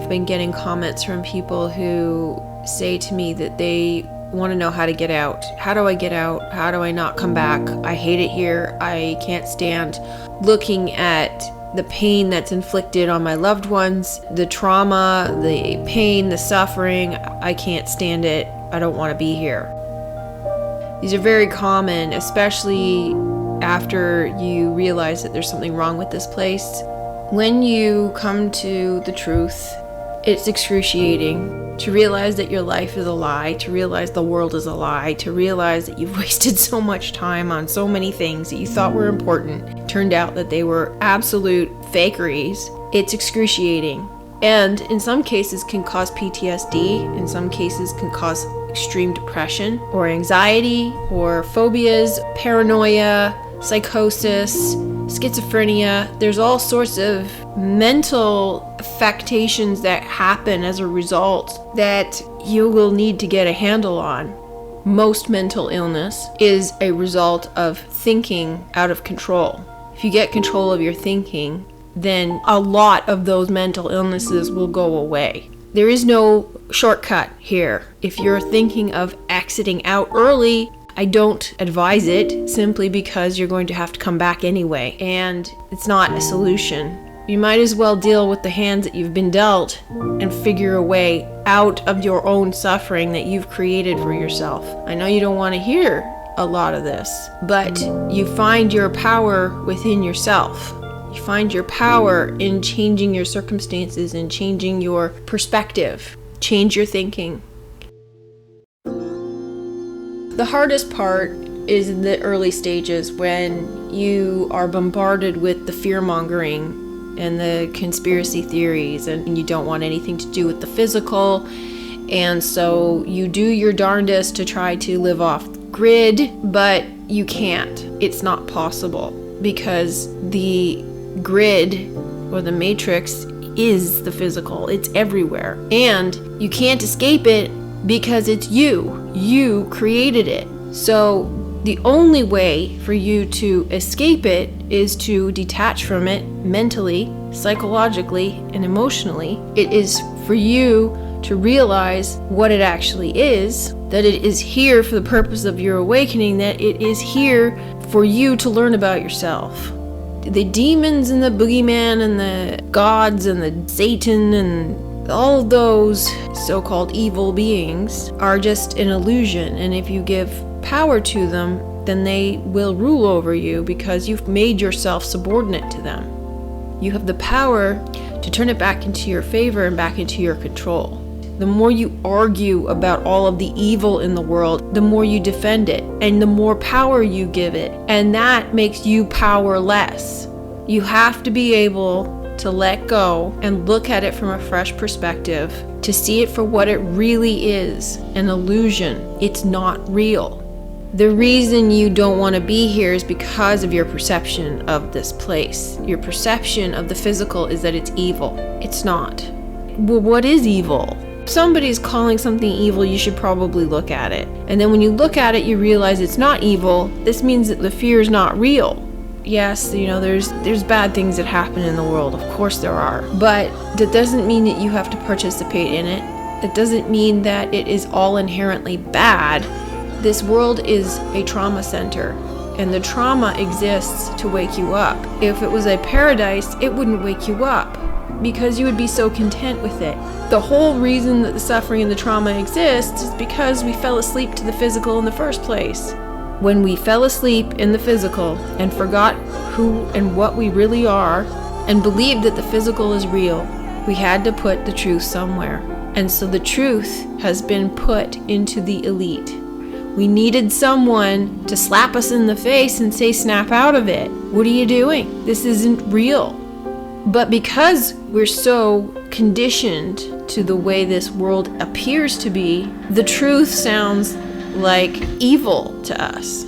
I've been getting comments from people who say to me that they want to know how to get out. How do I get out? How do I not come back? I hate it here. I can't stand looking at the pain that's inflicted on my loved ones, the trauma, the pain, the suffering. I can't stand it. I don't want to be here. These are very common, especially after you realize that there's something wrong with this place. When you come to the truth, it's excruciating to realize that your life is a lie, to realize the world is a lie, to realize that you've wasted so much time on so many things that you thought were important. Turned out that they were absolute fakeries. It's excruciating. And in some cases can cause PTSD, in some cases can cause extreme depression or anxiety or phobias, paranoia, psychosis, schizophrenia. There's all sorts of mental affectations that happen as a result that you will need to get a handle on. Most mental illness is a result of thinking out of control. If you get control of your thinking, then a lot of those mental illnesses will go away. There is no shortcut here. If you're thinking of exiting out early, I don't advise it, simply because you're going to have to come back anyway, and it's not a solution. You might as well deal with the hands that you've been dealt and figure a way out of your own suffering that you've created for yourself. I know you don't want to hear a lot of this, but you find your power within yourself. You find your power in changing your circumstances and changing your perspective. Change your thinking. The hardest part is in the early stages when you are bombarded with the fear-mongering and the conspiracy theories, and you don't want anything to do with the physical, and so you do your darndest to try to live off grid, but you can't. It's not possible, because the grid or the matrix is the physical. It's everywhere, and you can't escape it because it's you. You created it. So the only way for you to escape it is to detach from it mentally, psychologically, and emotionally. It is for you to realize what it actually is, that it is here for the purpose of your awakening, that it is here for you to learn about yourself. The demons and the boogeyman and the gods and the Satan and all of those so-called evil beings are just an illusion, and if you give power to them, then they will rule over you because you've made yourself subordinate to them. You have the power to turn it back into your favor and back into your control. The more you argue about all of the evil in the world, the more you defend it, and the more power you give it, and that makes you powerless. You have to be able to let go and look at it from a fresh perspective, to see it for what it really is, an illusion. It's not real. The reason you don't want to be here is because of your perception of this place. Your perception of the physical is that it's evil. It's not. Well, what is evil? If somebody's calling something evil, you should probably look at it. And then when you look at it, you realize it's not evil. This means that the fear is not real. Yes, there's bad things that happen in the world. Of course there are. But that doesn't mean that you have to participate in it. That doesn't mean that it is all inherently bad. This world is a trauma center, and the trauma exists to wake you up. If it was a paradise, it wouldn't wake you up, because you would be so content with it. The whole reason that the suffering and the trauma exists is because we fell asleep to the physical in the first place. When we fell asleep in the physical and forgot who and what we really are, and believed that the physical is real, we had to put the truth somewhere. And so the truth has been put into the elite. We needed someone to slap us in the face and say, snap out of it. What are you doing? This isn't real. But because we're so conditioned to the way this world appears to be, the truth sounds like evil to us.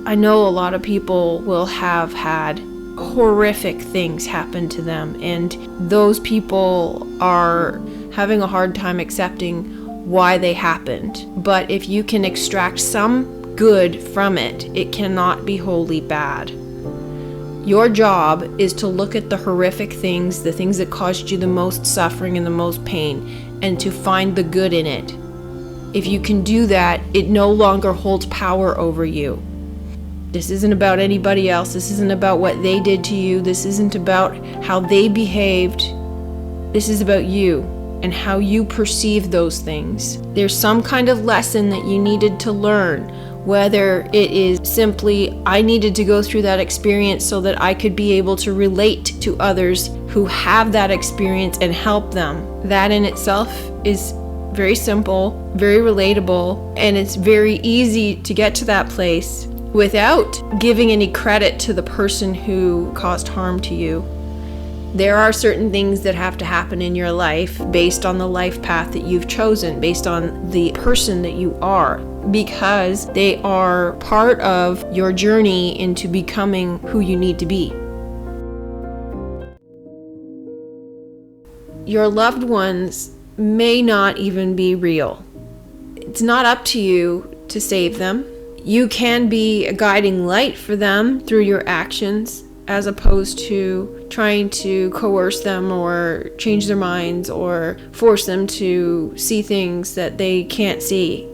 I know a lot of people will have had horrific things happen to them, and those people are having a hard time accepting why they happened. But if you can extract some good from it, it cannot be wholly bad. Your job is to look at the horrific things, the things that caused you the most suffering and the most pain, and to find the good in it. If you can do that, it no longer holds power over you. This isn't about anybody else. This isn't about what they did to you. This isn't about how they behaved. This is about you and how you perceive those things. There's some kind of lesson that you needed to learn, whether it is simply, I needed to go through that experience so that I could be able to relate to others who have that experience and help them. That in itself is very simple, very relatable, and it's very easy to get to that place without giving any credit to the person who caused harm to you. There are certain things that have to happen in your life based on the life path that you've chosen, based on the person that you are, because they are part of your journey into becoming who you need to be. Your loved ones may not even be real. It's not up to you to save them. You can be a guiding light for them through your actions, as opposed to trying to coerce them or change their minds or force them to see things that they can't see.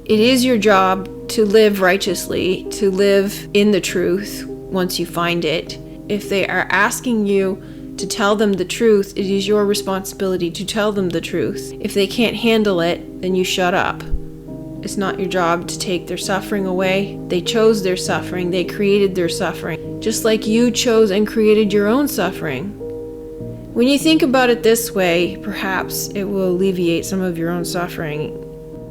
It is your job to live righteously, to live in the truth once you find it. If they are asking you to tell them the truth, it is your responsibility to tell them the truth. If they can't handle it, then you shut up. It's not your job to take their suffering away. They chose their suffering. They created their suffering, just like you chose and created your own suffering. When you think about it this way, perhaps it will alleviate some of your own suffering.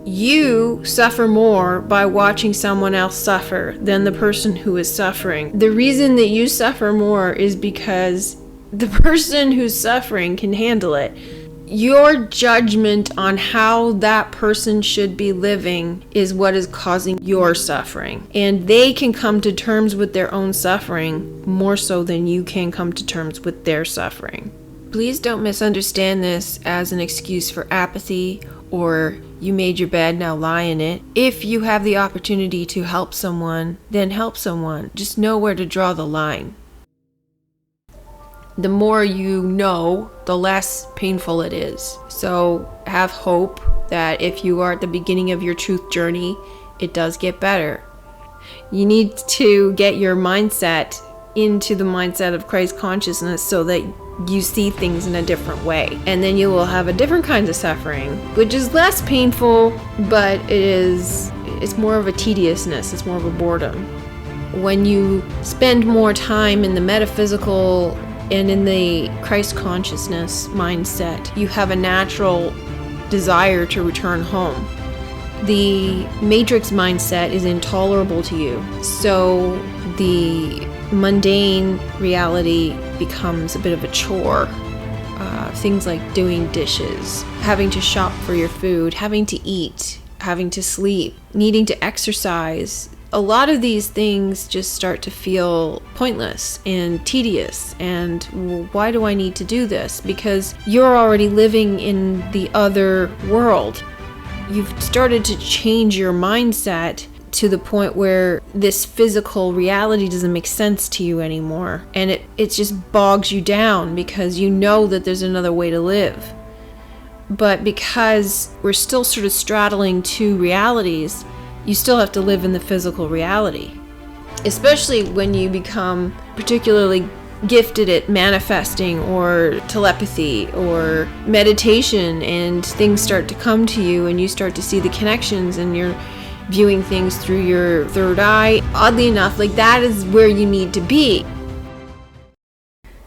You suffer more by watching someone else suffer than the person who is suffering. The reason that you suffer more is because the person who's suffering can handle it. Your judgment on how that person should be living is what is causing your suffering. And they can come to terms with their own suffering more so than you can come to terms with their suffering. Please don't misunderstand this as an excuse for apathy or you made your bed, now lie in it. If you have the opportunity to help someone, then help someone. Just know where to draw the line. The more you know, the less painful it is. So have hope that if you are at the beginning of your truth journey, it does get better. You need to get your mindset into the mindset of Christ consciousness so that you see things in a different way. And then you will have a different kind of suffering, which is less painful, but it's more of a tediousness, it's more of a boredom. When you spend more time in the metaphysical and in the Christ consciousness mindset, you have a natural desire to return home. The matrix mindset is intolerable to you, so the mundane reality becomes a bit of a chore. Things like doing dishes, having to shop for your food, having to eat, having to sleep, needing to exercise. A lot of these things just start to feel pointless and tedious, and why do I need to do this? Because you're already living in the other world. You've started to change your mindset to the point where this physical reality doesn't make sense to you anymore, and it just bogs you down because you know that there's another way to live. But because we're still sort of straddling two realities, you still have to live in the physical reality. Especially when you become particularly gifted at manifesting or telepathy or meditation, and things start to come to you and you start to see the connections and you're viewing things through your third eye. Oddly enough, like that is where you need to be.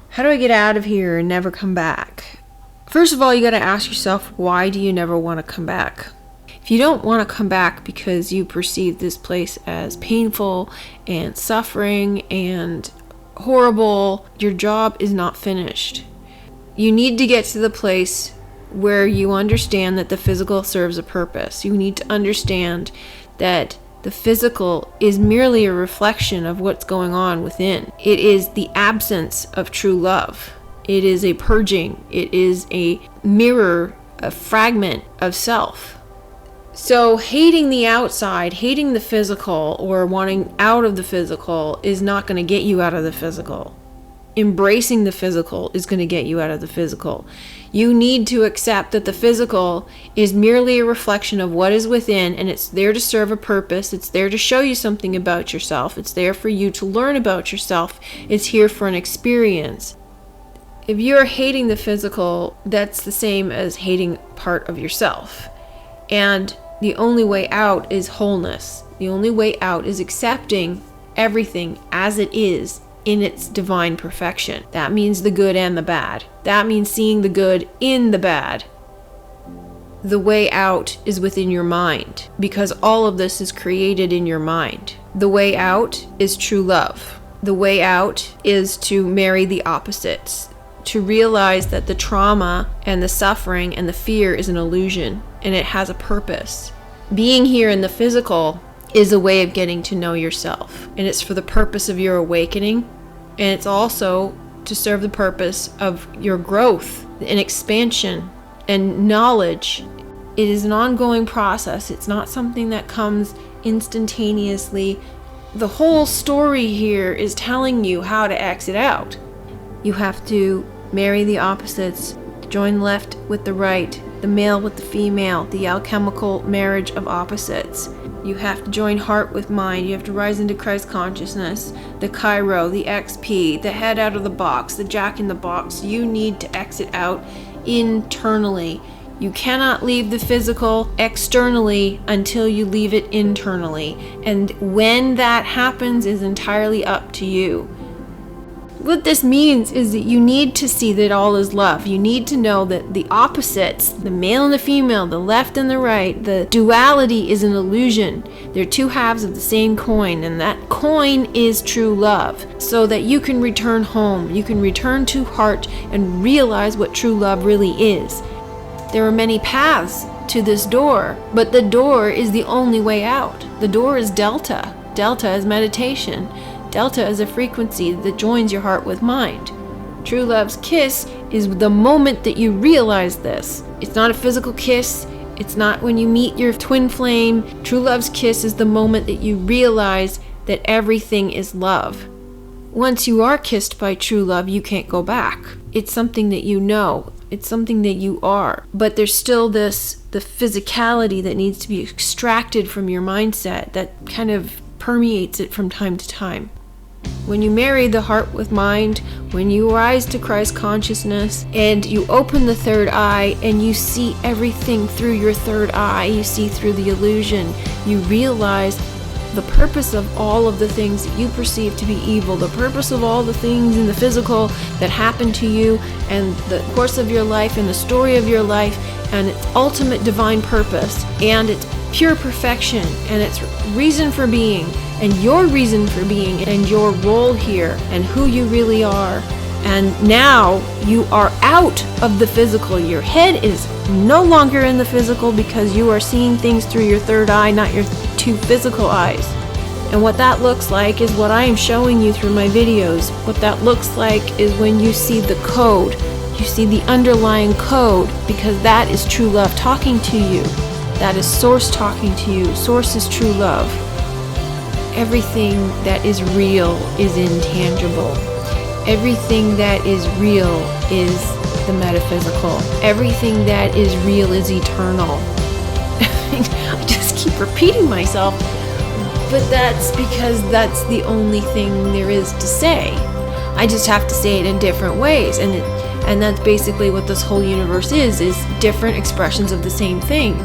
How do I get out of here and never come back? First of all, you got to ask yourself, why do you never want to come back? If you don't want to come back because you perceive this place as painful and suffering and horrible, your job is not finished. You need to get to the place where you understand that the physical serves a purpose. You need to understand that the physical is merely a reflection of what's going on within. It is the absence of true love. It is a purging. It is a mirror, a fragment of self. So hating the outside, hating the physical, or wanting out of the physical is not going to get you out of the physical. Embracing the physical is going to get you out of the physical. You need to accept that the physical is merely a reflection of what is within, and it's there to serve a purpose. It's there to show you something about yourself. It's there for you to learn about yourself. It's here for an experience. If you're hating the physical, that's the same as hating part of yourself. And the only way out is wholeness. The only way out is accepting everything as it is in its divine perfection. That means the good and the bad. That means seeing the good in the bad. The way out is within your mind, because all of this is created in your mind. The way out is true love. The way out is to marry the opposites, to realize that the trauma and the suffering and the fear is an illusion, and it has a purpose. Being here in the physical is a way of getting to know yourself, and it's for the purpose of your awakening, and it's also to serve the purpose of your growth and expansion and knowledge. It is an ongoing process. It's not something that comes instantaneously. The whole story here is telling you how to exit out. You have to marry the opposites, join left with the right, the male with the female, the alchemical marriage of opposites. You have to join heart with mind. You have to rise into Christ consciousness, the Cairo, the XP, the head out of the box, the jack in the box. You need to exit out internally. You cannot leave the physical externally until you leave it internally. And when that happens is entirely up to you. What this means is that you need to see that all is love. You need to know that the opposites, the male and the female, the left and the right, the duality is an illusion. They're two halves of the same coin, and that coin is true love. So that you can return home, you can return to heart and realize what true love really is. There are many paths to this door, but the door is the only way out. The door is delta. Delta is meditation. Delta is a frequency that joins your heart with mind. True love's kiss is the moment that you realize this. It's not a physical kiss. It's not when you meet your twin flame. True love's kiss is the moment that you realize that everything is love. Once you are kissed by true love, you can't go back. It's something that you know. It's something that you are. But there's still the physicality that needs to be extracted from your mindset that kind of permeates it from time to time. When you marry the heart with mind, when you rise to Christ consciousness and you open the third eye and you see everything through your third eye, you see through the illusion, you realize the purpose of all of the things that you perceive to be evil, the purpose of all the things in the physical that happen to you, and the course of your life and the story of your life, and its ultimate divine purpose, and its pure perfection, and its reason for being, and your reason for being, and your role here, and who you really are. And now you are out of the physical. Your head is no longer in the physical because you are seeing things through your third eye, not your two physical eyes. And what that looks like is what I am showing you through my videos. What that looks like is when you see the code. You see the underlying code, because that is true love talking to you. That is source talking to you. Source is true love. Everything that is real is intangible. Everything that is real is the metaphysical. Everything that is real is eternal. I just keep repeating myself, but that's because that's the only thing there is to say. I just have to say it in different ways, and that's basically what this whole universe is different expressions of the same thing.